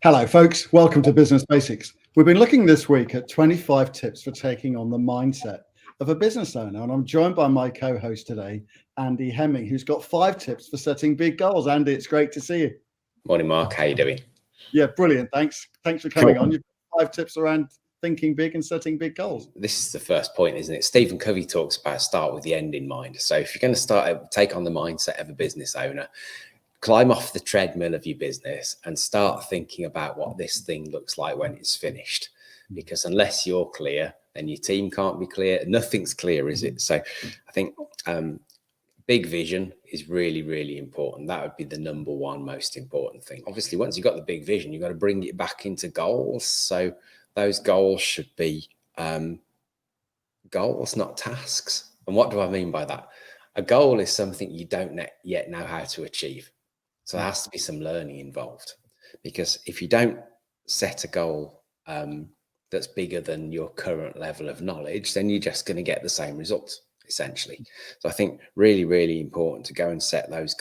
Hello, folks. Welcome to Business Basics. We've been looking this week at 25 tips for taking on the mindset of a business owner. And I'm joined by my co-host today, Andy Hemming, who's got 5 tips for setting big goals. Andy, it's great to see you. Morning, Mark. How you doing? Yeah, brilliant. Thanks for coming on. You've got 5 tips around thinking big and setting big goals. This is the first point, isn't it? Stephen Covey talks about start with the end in mind. So if you're going to take on the mindset of a business owner, climb off the treadmill of your business and start thinking about what this thing looks like when it's finished. Because unless you're clear, then your team can't be clear. Nothing's clear, is it? So I think big vision is really, really important. That would be the number one most important thing. Obviously, once you've got the big vision, you've got to bring it back into goals. So those goals should be goals, not tasks. And what do I mean by that? A goal is something you don't yet know how to achieve. So there has to be some learning involved, because if you don't set a goal that's bigger than your current level of knowledge, then you're just going to get the same results, essentially. So I think really, really important to go and set those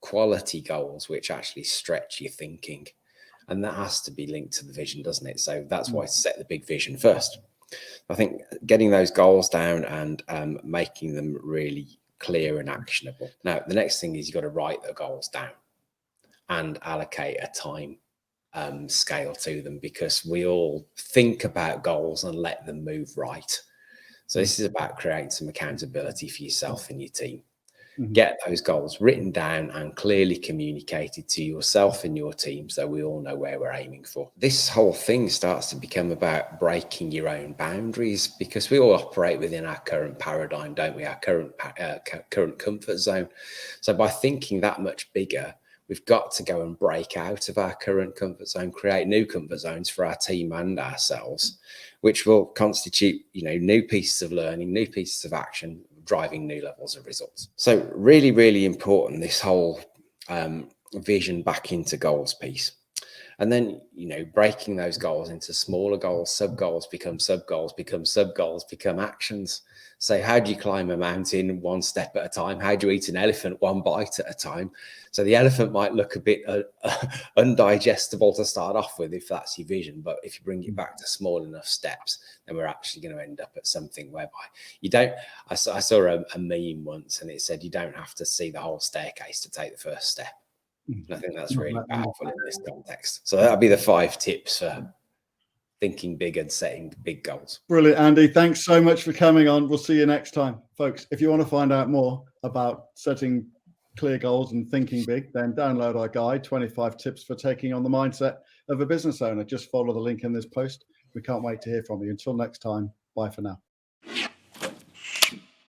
quality goals, which actually stretch your thinking. And that has to be linked to the vision, doesn't it? So that's why I set the big vision first. I think getting those goals down and making them really clear and actionable. Now, the next thing is you've got to write the goals down and allocate a time scale to them, because we all think about goals and let them move right. So this is about creating some accountability for yourself and your team. Get those goals written down and clearly communicated to yourself and your team, so we all know where we're aiming for. This whole thing starts to become about breaking your own boundaries, because we all operate within our current paradigm, don't we? Our current comfort zone. So by thinking that much bigger, we've got to go and break out of our current comfort zone, create new comfort zones for our team and ourselves, which will constitute, new pieces of learning, new pieces of action, driving new levels of results. So really, really important, this whole vision back into goals piece. And then, breaking those goals into smaller goals, sub-goals become sub-goals, become sub-goals, become actions. So how do you climb a mountain one step at a time? How do you eat an elephant one bite at a time? So the elephant might look a bit undigestible to start off with, if that's your vision. But if you bring it back to small enough steps, then we're actually going to end up at something whereby you don't. I saw a meme once, and it said you don't have to see the whole staircase to take the first step. And I think that's really powerful in this context. So that'll be the 5 tips for thinking big and setting big goals. Brilliant, Andy. Thanks so much for coming on. We'll see you next time. Folks, if you want to find out more about setting clear goals and thinking big, then download our guide, 25 tips for taking on the mindset of a business owner. Just follow the link in this post. We can't wait to hear from you. Until next time, bye for now.